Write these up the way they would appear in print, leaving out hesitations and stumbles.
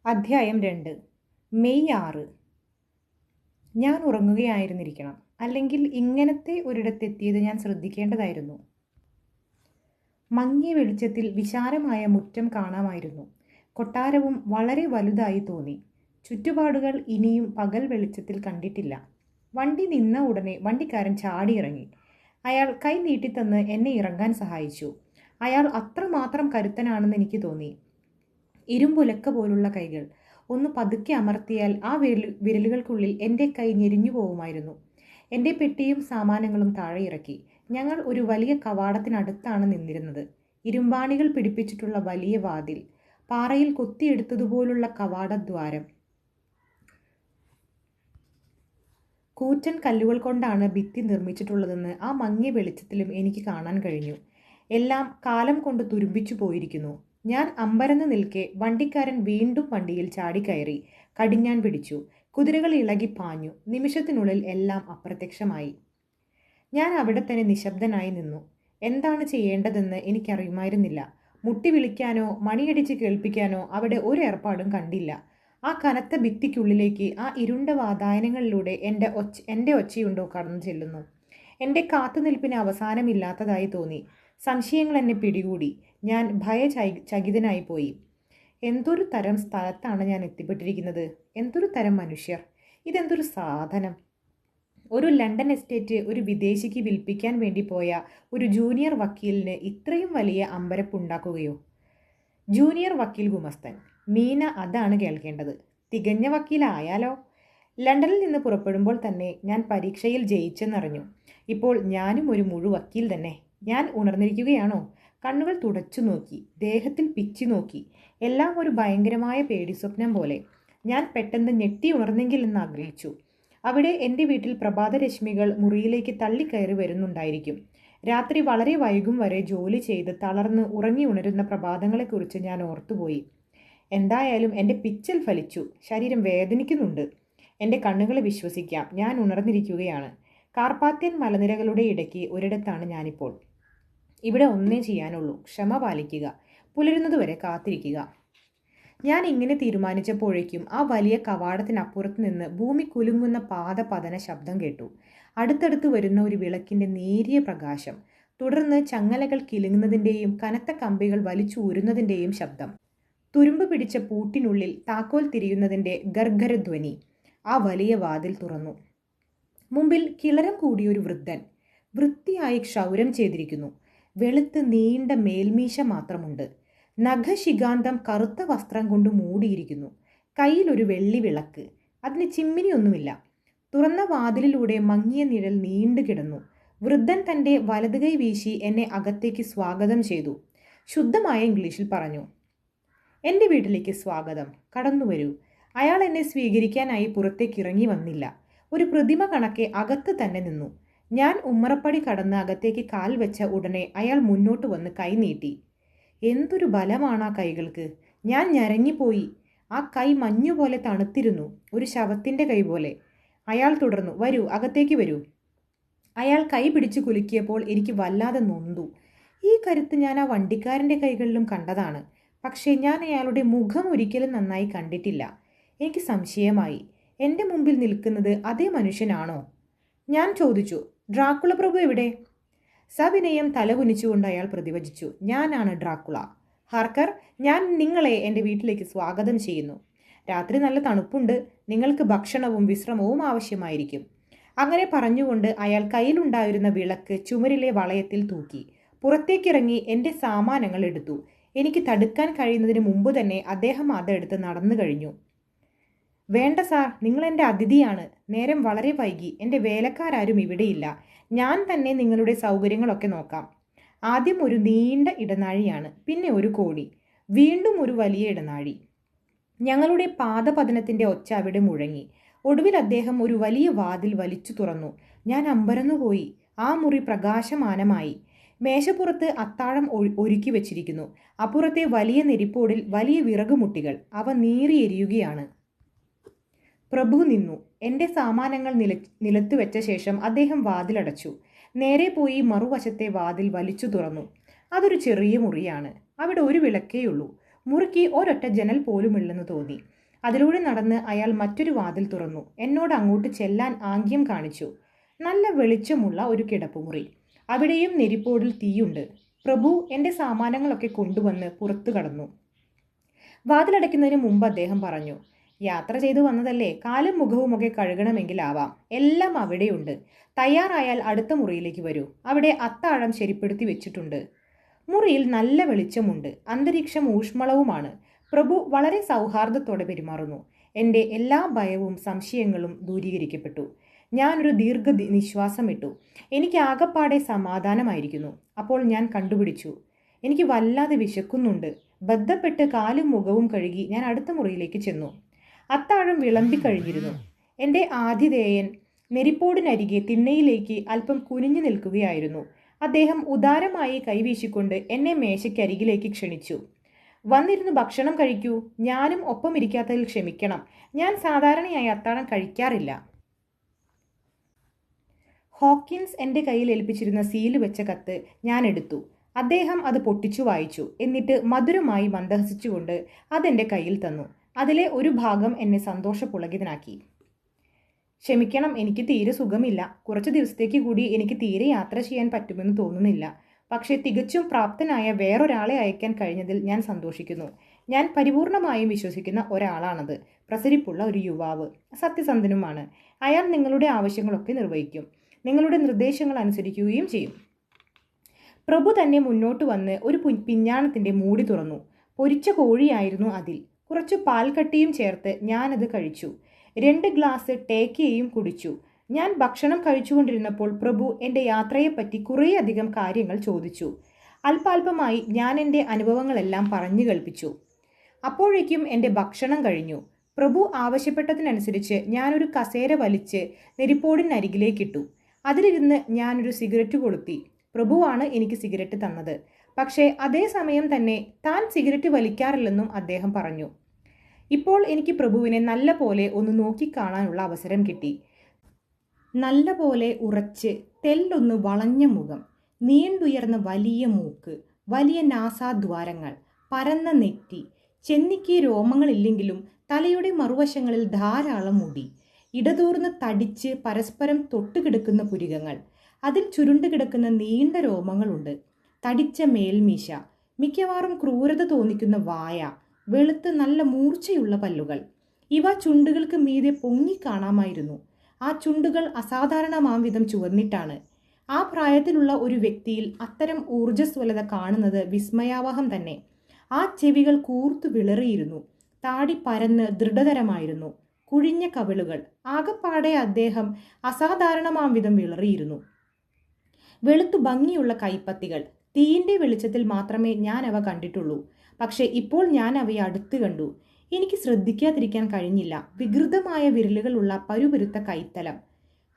അധ്യായം 2. മെയ് 6. ഞാൻ ഉറങ്ങുകയായിരുന്നിരിക്കണം. അല്ലെങ്കിൽ ഇങ്ങനത്തെ ഒരിടത്തെത്തിയത് ഞാൻ ശ്രദ്ധിക്കേണ്ടതായിരുന്നു. മങ്ങിയ വെളിച്ചത്തിൽ വിശാലമായ മുറ്റം കാണാമായിരുന്നു. കൊട്ടാരവും വളരെ വലുതായി തോന്നി. ചുറ്റുപാടുകൾ ഇനിയും പകൽ വെളിച്ചത്തിൽ കണ്ടിട്ടില്ല. വണ്ടി നിന്ന ഉടനെ വണ്ടിക്കാരൻ ചാടിയിറങ്ങി. അയാൾ കൈ നീട്ടിത്തന്ന് എന്നെ ഇറങ്ങാൻ സഹായിച്ചു. അയാൾ അത്രമാത്രം കരുത്തനാണെന്ന് എനിക്ക് തോന്നി. ഇരുമ്പുലക്ക പോലുള്ള കൈകൾ. ഒന്ന് പതുക്കെ അമർത്തിയാൽ ആ വിരലുകൾക്കുള്ളിൽ എൻ്റെ കൈ ഞെരിഞ്ഞു പോവുമായിരുന്നു. എൻ്റെ പെട്ടിയും സാമാനങ്ങളും താഴെ ഇറക്കി. ഞങ്ങൾ ഒരു വലിയ കവാടത്തിനടുത്താണ് നിന്നിരുന്നത്. ഇരുമ്പാണികൾ പിടിപ്പിച്ചിട്ടുള്ള വലിയ വാതിൽ, പാറയിൽ കൊത്തിയെടുത്തതുപോലുള്ള കവാടദ്വാരം, കൂറ്റൻ കല്ലുകൾ കൊണ്ടാണ് ഭിത്തി നിർമ്മിച്ചിട്ടുള്ളതെന്ന് ആ മങ്ങിയ വെളിച്ചത്തിലും എനിക്ക് കാണാൻ കഴിഞ്ഞു. എല്ലാം കാലം കൊണ്ട് തുരുമ്പിച്ചു പോയിരിക്കുന്നു. ഞാൻ അമ്പരന്ന് നിൽക്കെ വണ്ടിക്കാരൻ വീണ്ടും വണ്ടിയിൽ ചാടിക്കയറി. കടിഞ്ഞാൻ പിടിച്ചു. കുതിരകൾ ഇളകി പാഞ്ഞു. നിമിഷത്തിനുള്ളിൽ എല്ലാം അപ്രത്യക്ഷമായി. ഞാൻ അവിടെ തന്നെ നിശബ്ദനായി നിന്നു. എന്താണ് ചെയ്യേണ്ടതെന്ന് എനിക്കറിയുമായിരുന്നില്ല. മുട്ടി വിളിക്കാനോ മണിയടിച്ച് കേൾപ്പിക്കാനോ അവിടെ ഒരു ഏർപ്പാടും കണ്ടില്ല. ആ കനത്ത ഭിത്തിക്കുള്ളിലേക്ക്, ആ ഇരുണ്ട വാതായനങ്ങളിലൂടെ എൻ്റെ ഒച്ചയുണ്ടോ കടന്നു ചെല്ലുന്നു. എൻ്റെ കാത്തുനിൽപ്പിന് അവസാനമില്ലാത്തതായി തോന്നി. സംശയങ്ങൾ എന്നെ പിടികൂടി. ഞാൻ ഭയചകിതനായി പോയി. എന്തൊരു തരം സ്ഥലത്താണ് ഞാൻ എത്തിപ്പെട്ടിരിക്കുന്നത്? എന്തൊരു തരം മനുഷ്യർ! ഇതെന്തൊരു സാധനം! ഒരു ലണ്ടൻ എസ്റ്റേറ്റ് ഒരു വിദേശിക്ക് വിൽപ്പിക്കാൻ വേണ്ടി പോയ ഒരു ജൂനിയർ വക്കീലിന് ഇത്രയും വലിയ അമ്പരപ്പുണ്ടാക്കുകയോ? ജൂനിയർ വക്കീൽ ഗുമസ്തൻ. മീന അതാണ് കേൾക്കേണ്ടത്. തികഞ്ഞ വക്കീലായാലോ? ലണ്ടനിൽ നിന്ന് പുറപ്പെടുമ്പോൾ തന്നെ ഞാൻ പരീക്ഷയിൽ ജയിച്ചെന്നറിഞ്ഞു. ഇപ്പോൾ ഞാനും ഒരു വക്കീൽ തന്നെ. ഞാൻ ഉണർന്നിരിക്കുകയാണോ? കണ്ണുകൾ തുടച്ചു നോക്കി. ദേഹത്തിൽ പിച്ചി നോക്കി. എല്ലാം ഒരു ഭയങ്കരമായ പേടിസ്വപ്നം പോലെ. ഞാൻ പെട്ടെന്ന് ഞെട്ടി ഉണർന്നെങ്കിൽ എന്ന് ആഗ്രഹിച്ചു. അവിടെ എൻ്റെ വീട്ടിൽ പ്രഭാതരശ്മികൾ മുറിയിലേക്ക് തള്ളിക്കയറി വരുന്നുണ്ടായിരിക്കും. രാത്രി വളരെ വൈകും വരെ ജോലി ചെയ്ത് തളർന്ന് ഉറങ്ങി ഉണരുന്ന പ്രഭാതങ്ങളെക്കുറിച്ച് ഞാൻ ഓർത്തുപോയി. എന്തായാലും എൻ്റെ പിച്ചൽ ഫലിച്ചു. ശരീരം വേദനിക്കുന്നുണ്ട്. എൻ്റെ കണ്ണുകളെ വിശ്വസിക്കാം. ഞാൻ ഉണർന്നിരിക്കുകയാണ്. കാർപ്പാത്യൻ മലനിരകളുടെ ഇടയ്ക്ക് ഒരിടത്താണ് ഞാനിപ്പോൾ. ഇവിടെ ഒന്നേ ചെയ്യാനുള്ളൂ: ക്ഷമ പാലിക്കുക. പുലരുന്നതുവരെ കാത്തിരിക്കുക. ഞാൻ ഇങ്ങനെ തീരുമാനിച്ചപ്പോഴേക്കും ആ വലിയ കവാടത്തിനപ്പുറത്ത് നിന്ന് ഭൂമി കുലുങ്ങുന്ന പാദപതന ശബ്ദം കേട്ടു. അടുത്തടുത്ത് വരുന്ന ഒരു വിളക്കിൻ്റെ നേരിയ പ്രകാശം. തുടർന്ന് ചങ്ങലകൾ കിലുങ്ങുന്നതിൻ്റെയും കനത്ത കമ്പികൾ വലിച്ചൂരുന്നതിൻ്റെയും ശബ്ദം. തുരുമ്പ് പിടിച്ച പൂട്ടിനുള്ളിൽ താക്കോൽ തിരിയുന്നതിൻ്റെ ഗർഗരധ്വനി. ആ വലിയ വാതിൽ തുറന്നു. മുമ്പിൽ കിളരം കൂടിയൊരു വൃദ്ധൻ. വൃത്തിയായി ക്ഷൗരം ചെയ്തിരിക്കുന്നു. വെളുത്ത് നീണ്ട മേൽമീശ മാത്രമുണ്ട്. നഖശിഖാന്തം കറുത്ത വസ്ത്രം കൊണ്ട് മൂടിയിരിക്കുന്നു. കയ്യിലൊരു വെള്ളി വിളക്ക്. അതിന് ചിമ്മിനിയൊന്നുമില്ല. തുറന്ന വാതിലിലൂടെ മങ്ങിയ നിഴൽ നീണ്ടു കിടന്നു. വൃദ്ധൻ തൻ്റെ വലതുകൈ വീശി എന്നെ അകത്തേക്ക് സ്വാഗതം ചെയ്തു. ശുദ്ധമായ ഇംഗ്ലീഷിൽ പറഞ്ഞു: എൻ്റെ വീട്ടിലേക്ക് സ്വാഗതം. കടന്നുവരൂ. അയാൾ എന്നെ സ്വീകരിക്കാനായി പുറത്തേക്ക് ഇറങ്ങി വന്നില്ല. ഒരു പ്രതിമ കണക്കെ അകത്ത് തന്നെ നിന്നു. ഞാൻ ഉമ്മറപ്പടി കടന്ന് അകത്തേക്ക് കാൽ വെച്ച ഉടനെ അയാൾ മുന്നോട്ട് വന്ന് കൈ നീട്ടി. എന്തൊരു ബലമാണ് ആ കൈകൾക്ക്! ഞാൻ ഞരങ്ങിപ്പോയി. ആ കൈ മഞ്ഞുപോലെ തണുത്തിരുന്നു. ഒരു ശവത്തിൻ്റെ കൈ പോലെ. അയാൾ തുടർന്നു: വരൂ, അകത്തേക്ക് വരൂ. അയാൾ കൈ പിടിച്ചു കുലുക്കിയപ്പോൾ എനിക്ക് വല്ലാതെ നൊന്തു. ഈ കരുത്ത് ഞാൻ ആ വണ്ടിക്കാരൻ്റെ കൈകളിലും കണ്ടതാണ്. പക്ഷേ ഞാൻ അയാളുടെ മുഖം ഒരിക്കലും നന്നായി കണ്ടിട്ടില്ല. എനിക്ക് സംശയമായി. എൻ്റെ മുമ്പിൽ നിൽക്കുന്നത് അതേ മനുഷ്യനാണോ? ഞാൻ ചോദിച്ചു: ഡ്രാക്കുള പ്രഭു എവിടെ? സവിനയം തലകുനിച്ചുകൊണ്ട് അയാൾ പ്രതിവചിച്ചു: ഞാനാണ് ഡ്രാക്കുള. ഹാർക്കർ, ഞാൻ നിങ്ങളെ എൻ്റെ വീട്ടിലേക്ക് സ്വാഗതം ചെയ്യുന്നു. രാത്രി നല്ല തണുപ്പുണ്ട്. നിങ്ങൾക്ക് ഭക്ഷണവും വിശ്രമവും ആവശ്യമായിരിക്കും. അങ്ങനെ പറഞ്ഞുകൊണ്ട് അയാൾ കയ്യിലുണ്ടായിരുന്ന വിളക്ക് ചുമരിലെ വളയത്തിൽ തൂക്കി. പുറത്തേക്കിറങ്ങി എൻ്റെ സാമാനങ്ങൾ എടുത്തു. എനിക്ക് തടുക്കാൻ കഴിയുന്നതിന് മുമ്പ് തന്നെ അദ്ദേഹം അതെടുത്ത് നടന്നു കഴിഞ്ഞു. വേണ്ട സാർ, നിങ്ങൾ എൻ്റെ അതിഥിയാണ്. നേരം വളരെ വൈകി. എൻ്റെ വേലക്കാരും ഇവിടെയില്ല. ഞാൻ തന്നെ നിങ്ങളുടെ സൗകര്യങ്ങളൊക്കെ നോക്കാം. ആദ്യം ഒരു നീണ്ട ഇടനാഴിയാണ്. പിന്നെ ഒരു കോടി. വീണ്ടും ഒരു വലിയ ഇടനാഴി. ഞങ്ങളുടെ പാദപതനത്തിൻ്റെ ഒച്ച അവിടെ മുഴങ്ങി. ഒടുവിൽ അദ്ദേഹം ഒരു വലിയ വാതിൽ വലിച്ചു തുറന്നു. ഞാൻ അമ്പരന്നുപോയി. ആ മുറി പ്രകാശമാനമായി. മേശപ്പുറത്ത് അത്താഴം ഒരുക്കി വെച്ചിരിക്കുന്നു. അപ്പുറത്തെ വലിയ നെരിപ്പോടിൽ വലിയ വിറകുമുട്ടികൾ. അവ നീറിയെരിയുകയാണ്. പ്രഭു നിന്നു. എൻ്റെ സാമാനങ്ങൾ നിലത്ത് വെച്ച ശേഷം അദ്ദേഹം വാതിലടച്ചു. നേരെ പോയി മറുവശത്തെ വാതിൽ വലിച്ചു തുറന്നു. അതൊരു ചെറിയ മുറിയാണ്. അവിടെ ഒരു വിളക്കേയുള്ളൂ. മുറിക്ക് ഒരൊറ്റ ജനൽ പോലുമില്ലെന്ന് തോന്നി. അതിലൂടെ നടന്ന് അയാൾ മറ്റൊരു വാതിൽ തുറന്നു. എന്നോട് അങ്ങോട്ട് ചെല്ലാൻ ആംഗ്യം കാണിച്ചു. നല്ല വെളിച്ചമുള്ള ഒരു കിടപ്പുമുറി. അവിടെയും നെരിപ്പോടിൽ തീയുണ്ട്. പ്രഭു എൻ്റെ സാമാനങ്ങളൊക്കെ കൊണ്ടുവന്ന് പുറത്തു കടന്നു. വാതിലടയ്ക്കുന്നതിന് മുമ്പ് അദ്ദേഹം പറഞ്ഞു, യാത്ര ചെയ്തു വന്നതല്ലേ, കാലും മുഖവുമൊക്കെ കഴുകണമെങ്കിലാവാം. എല്ലാം അവിടെയുണ്ട്. തയ്യാറായാൽ അടുത്ത മുറിയിലേക്ക് വരൂ. അവിടെ അത്താഴം ശരിപ്പെടുത്തി വെച്ചിട്ടുണ്ട്. മുറിയിൽ നല്ല വെളിച്ചമുണ്ട്. അന്തരീക്ഷം ഊഷ്മളവുമാണ്. പ്രഭു വളരെ സൗഹാർദ്ദത്തോടെ പെരുമാറുന്നു. എൻ്റെ എല്ലാ ഭയവും സംശയങ്ങളും ദൂരീകരിക്കപ്പെട്ടു. ഞാനൊരു നിശ്വാസം ഇട്ടു. എനിക്ക് ആകപ്പാടെ സമാധാനമായിരിക്കുന്നു. അപ്പോൾ ഞാൻ കണ്ടുപിടിച്ചു, എനിക്ക് വല്ലാതെ വിശക്കുന്നുണ്ട്. ബദ്ധപ്പെട്ട് കാലും മുഖവും കഴുകി ഞാൻ അടുത്ത മുറിയിലേക്ക് ചെന്നു. അത്താഴം വിളമ്പിക്കഴിഞ്ഞിരുന്നു. എൻ്റെ ആതിഥേയൻ നെരിപ്പോടിനരികെ തിണ്ണയിലേക്ക് അല്പം കുനിഞ്ഞു നിൽക്കുകയായിരുന്നു. അദ്ദേഹം ഉദാരമായി കൈവീശിക്കൊണ്ട് എന്നെ മേശയ്ക്കരികിലേക്ക് ക്ഷണിച്ചു. വന്നിരുന്ന് ഭക്ഷണം കഴിക്കൂ. ഞാനും ഒപ്പം ഇരിക്കാത്തതിൽ ക്ഷമിക്കണം. ഞാൻ സാധാരണയായി അത്താഴം കഴിക്കാറില്ല. ഹോക്കിൻസ് എൻ്റെ കയ്യിൽ ഏൽപ്പിച്ചിരുന്ന സീല് വെച്ച കത്ത് ഞാൻ എടുത്തു. അദ്ദേഹം അത് പൊട്ടിച്ചു വായിച്ചു. എന്നിട്ട് മധുരമായി മന്ദഹസിച്ചുകൊണ്ട് അതെൻ്റെ കയ്യിൽ തന്നു. അതിലെ ഒരു ഭാഗം എന്നെ സന്തോഷപുളകിതനാക്കി. ക്ഷമിക്കണം, എനിക്ക് തീരെ സുഖമില്ല. കുറച്ച് ദിവസത്തേക്ക് കൂടി എനിക്ക് തീരെ യാത്ര ചെയ്യാൻ പറ്റുമെന്ന് തോന്നുന്നില്ല. പക്ഷേ തികച്ചും പ്രാപ്തനായ വേറൊരാളെ അയക്കാൻ കഴിഞ്ഞതിൽ ഞാൻ സന്തോഷിക്കുന്നു. ഞാൻ പരിപൂർണമായും വിശ്വസിക്കുന്ന ഒരാളാണത്. പ്രസരിപ്പുള്ള ഒരു യുവാവ്, സത്യസന്ധനുമാണ്. അയാൾ നിങ്ങളുടെ ആവശ്യങ്ങളൊക്കെ നിർവഹിക്കും. നിങ്ങളുടെ നിർദ്ദേശങ്ങൾ അനുസരിക്കുകയും ചെയ്യും. പ്രഭു തന്നെ മുന്നോട്ട് വന്ന് ഒരു പിഞ്ഞാണത്തിൻ്റെ മൂടി തുറന്നു. പൊരിച്ച കോഴിയായിരുന്നു അതിൽ. കുറച്ച് പാൽക്കട്ടിയും ചേർത്ത് ഞാനത് കഴിച്ചു. 2 ഗ്ലാസ് ടേക്കയും കുടിച്ചു. ഞാൻ ഭക്ഷണം കഴിച്ചുകൊണ്ടിരുന്നപ്പോൾ പ്രഭു എൻ്റെ യാത്രയെപ്പറ്റി കുറേയധികം കാര്യങ്ങൾ ചോദിച്ചു. അല്പാൽപമായി ഞാൻ എൻ്റെ അനുഭവങ്ങളെല്ലാം പറഞ്ഞു കേൾപ്പിച്ചു. അപ്പോഴേക്കും എൻ്റെ ഭക്ഷണം കഴിഞ്ഞു. പ്രഭു ആവശ്യപ്പെട്ടതിനനുസരിച്ച് ഞാനൊരു കസേര വലിച്ച് നെരിപ്പോടിനരികിലേക്കിട്ടു. അതിലിരുന്ന് ഞാനൊരു സിഗരറ്റ് കൊളുത്തി. പ്രഭുവാണ് എനിക്ക് സിഗരറ്റ് തന്നത്. പക്ഷേ അതേസമയം തന്നെ താൻ സിഗരറ്റ് വലിക്കാറില്ലെന്നും അദ്ദേഹം പറഞ്ഞു. ഇപ്പോൾ എനിക്ക് പ്രഭുവിനെ നല്ല പോലെ ഒന്ന് നോക്കിക്കാണാനുള്ള അവസരം കിട്ടി. നല്ല പോലെ ഉറച്ച് തെല്ലൊന്ന് വളഞ്ഞ മുഖം, നീണ്ടുയർന്ന വലിയ മൂക്ക്, വലിയ നാസാദ്വാരങ്ങൾ, പരന്ന നെറ്റി, ചെന്നിക്ക് രോമങ്ങളില്ലെങ്കിലും തലയുടെ മറുവശങ്ങളിൽ ധാരാളം മുടി, ഇടതൂർന്ന് തടിച്ച് പരസ്പരം തൊട്ടുകിടക്കുന്ന പുരികങ്ങൾ, അതിൽ ചുരുണ്ടുകിടക്കുന്ന നീണ്ട രോമങ്ങളുണ്ട്, തടിച്ച മേൽമീശ, മിക്കവാറും ക്രൂരത തോന്നിക്കുന്ന വായ, വെളുത്ത് നല്ല മൂർച്ചയുള്ള പല്ലുകൾ. ഇവ ചുണ്ടുകൾക്ക് മീതെ പൊങ്ങിക്കാണാമായിരുന്നു. ആ ചുണ്ടുകൾ അസാധാരണമാം വിധം ചുവന്നിട്ടാണ്. ആ പ്രായത്തിലുള്ള ഒരു വ്യക്തിയിൽ അത്തരം ഊർജ്ജസ്വലത കാണുന്നത് വിസ്മയാവഹം തന്നെ. ആ ചെവികൾ കൂർത്തു വിളറിയിരുന്നു. താടി പരന്ന് ദൃഢതരമായിരുന്നു. കുഴിഞ്ഞ കവിളുകൾ. ആകപ്പാടെ അദ്ദേഹം അസാധാരണമാം വിധം വിളറിയിരുന്നു. വെളുത്തു ഭംഗിയുള്ള കൈപ്പത്തികൾ. തീയിൻ്റെ വെളിച്ചത്തിൽ മാത്രമേ ഞാൻ അവ കണ്ടിട്ടുള്ളൂ. പക്ഷേ ഇപ്പോൾ ഞാൻ അവയെ അടുത്ത് കണ്ടു. എനിക്ക് ശ്രദ്ധിക്കാതിരിക്കാൻ കഴിഞ്ഞില്ല. വികൃതമായ വിരലുകളുള്ള പരുപരുത്ത കൈത്തലം.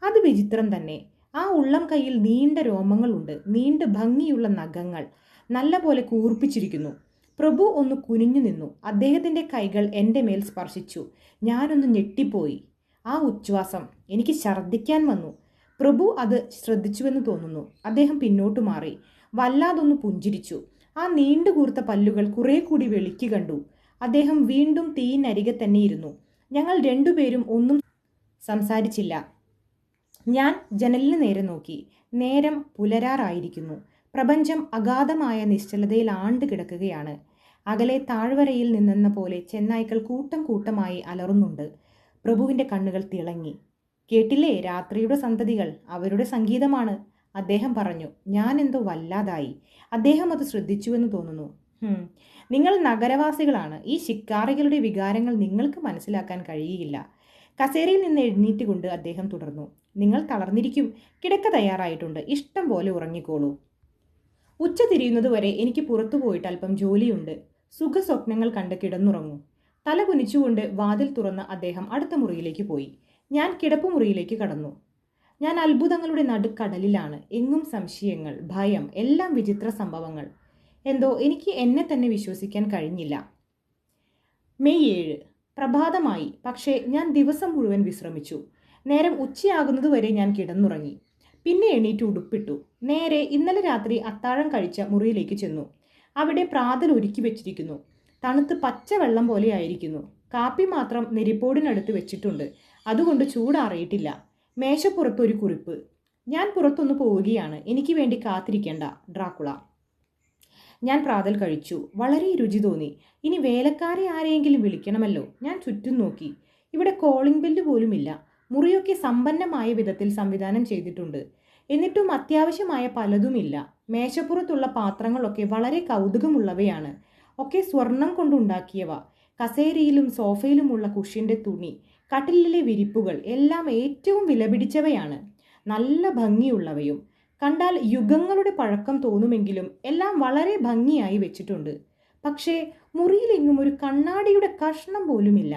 അത് വിചിത്രം തന്നെ. ആ ഉള്ളം കൈയിൽ നീണ്ട രോമങ്ങളുണ്ട്. നീണ്ട ഭംഗിയുള്ള നഖങ്ങൾ നല്ല പോലെ കൂർപ്പിച്ചിരിക്കുന്നു. പ്രഭു ഒന്ന് കുനിഞ്ഞു നിന്നു. അദ്ദേഹത്തിൻ്റെ കൈകൾ എൻ്റെ മേൽ സ്പർശിച്ചു. ഞാനൊന്ന് ഞെട്ടിപ്പോയി. ആ ഉച്ഛ്വാസം! എനിക്ക് ഛർദ്ദിക്കാൻ വന്നു. പ്രഭു അത് ശ്രദ്ധിച്ചുവെന്ന് തോന്നുന്നു. അദ്ദേഹം പിന്നോട്ട് മാറി. വല്ലാതൊന്ന് പുഞ്ചിരിച്ചു. ആ നീണ്ടുകൂർത്ത പല്ലുകൾ കുറെ കൂടി വെളുക്കി കണ്ടു. അദ്ദേഹം വീണ്ടും തീയിനരികെ തന്നെ ഇരുന്നു. ഞങ്ങൾ രണ്ടുപേരും ഒന്നും സംസാരിച്ചില്ല. ഞാൻ ജനലിന് നേരെ നോക്കി. നേരം പുലരാറായിരിക്കുന്നു. പ്രപഞ്ചം അഗാധമായ നിശ്ചലതയിൽ ആണ്ട് കിടക്കുകയാണ്. അകലെ താഴ്വരയിൽ നിന്നെന്ന പോലെ ചെന്നായ്ക്കൾ കൂട്ടം കൂട്ടമായി അലറുന്നുണ്ട്. പ്രഭുവിൻ്റെ കണ്ണുകൾ തിളങ്ങി. കേട്ടില്ലേ, രാത്രിയുടെ സന്തതികൾ, അവരുടെ സംഗീതമാണ്, അദ്ദേഹം പറഞ്ഞു. ഞാൻ എന്തോ വല്ലാതായി. അദ്ദേഹം അത് ശ്രദ്ധിച്ചുവെന്ന് തോന്നുന്നു. നിങ്ങൾ നഗരവാസികളാണ്. ഈ ശിക്കാരികളുടെ വികാരങ്ങൾ നിങ്ങൾക്ക് മനസ്സിലാക്കാൻ കഴിയില്ല. കസേരയിൽ നിന്ന് എഴുന്നേറ്റുകൊണ്ട് അദ്ദേഹം തുടർന്നു. നിങ്ങൾ തളർന്നിരിക്കും. കിടക്ക തയ്യാറായിട്ടുണ്ട്. ഇഷ്ടം പോലെ ഉറങ്ങിക്കോളൂ. ഉച്ച തിരിയുന്നതുവരെ എനിക്ക് പുറത്തു പോയിട്ട് അല്പം ജോലിയുണ്ട്. സുഖസ്വപ്നങ്ങൾ കണ്ട് കിടന്നുറങ്ങൂ. തല കുനിച്ചുകൊണ്ട് വാതിൽ തുറന്ന് അദ്ദേഹം അടുത്ത മുറിയിലേക്ക് പോയി. ഞാൻ കിടപ്പുമുറിയിലേക്ക് കടന്നു. ഞാൻ അത്ഭുതങ്ങളുടെ നടുക്കടലിലാണ്. എങ്ങും സംശയങ്ങൾ, ഭയം, എല്ലാം വിചിത്ര സംഭവങ്ങൾ. എന്തോ എനിക്ക് എന്നെ തന്നെ വിശ്വസിക്കാൻ കഴിഞ്ഞില്ല. മെയ് 7 പ്രഭാതമായി. പക്ഷേ ഞാൻ ദിവസം മുഴുവൻ വിശ്രമിച്ചു. നേരം ഉച്ചയാകുന്നതുവരെ ഞാൻ കിടന്നുറങ്ങി. പിന്നെ എണീറ്റ് ഉടുപ്പിട്ടു. നേരെ ഇന്നലെ രാത്രി അത്താഴം കഴിച്ച മുറിയിലേക്ക് ചെന്നു. അവിടെ പ്രാതൽ ഒരുക്കി വെച്ചിരിക്കുന്നു. തണുത്ത് പച്ചവെള്ളം പോലെ ആയിരിക്കുന്നു. കാപ്പി മാത്രം നെരിപ്പോടിനടുത്ത് വെച്ചിട്ടുണ്ട്. അതുകൊണ്ട് ചൂടാറിയിട്ടില്ല. മേശപ്പുറത്ത് ഒരു കുറിപ്പ്. ഞാൻ പുറത്തൊന്ന് പോവുകയാണ്. എനിക്ക് വേണ്ടി കാത്തിരിക്കേണ്ട, ഡ്രാക്കുള. ഞാൻ പ്രാതൽ കഴിച്ചു. വളരെ രുചി തോന്നി. ഇനി വേലക്കാരെ ആരെയെങ്കിലും വിളിക്കണമല്ലോ. ഞാൻ ചുറ്റും നോക്കി. ഇവിടെ കോളിംഗ് ബെല്ല് പോലുമില്ല. മുറിയൊക്കെ സമ്പന്നമായ വിധത്തിൽ സംവിധാനം ചെയ്തിട്ടുണ്ട്. എന്നിട്ടും അത്യാവശ്യമായ പലതുമില്ല. മേശപ്പുറത്തുള്ള പാത്രങ്ങളൊക്കെ വളരെ കൗതുകമുള്ളവയാണ്. ഒക്കെ സ്വർണം കൊണ്ടുണ്ടാക്കിയവ. കസേരയിലും സോഫയിലുമുള്ള കുഷ്യന്റെ തുണി, കട്ടിലിലെ വിരിപ്പുകൾ എല്ലാം ഏറ്റവും വിലപിടിച്ചവയാണ്. നല്ല ഭംഗിയുള്ളവയും. കണ്ടാൽ യുഗങ്ങളുടെ പഴക്കം തോന്നുമെങ്കിലും എല്ലാം വളരെ ഭംഗിയായി വെച്ചിട്ടുണ്ട്. പക്ഷേ മുറിയിലെങ്ങും ഒരു കണ്ണാടിയുടെ കഷ്ണം പോലുമില്ല.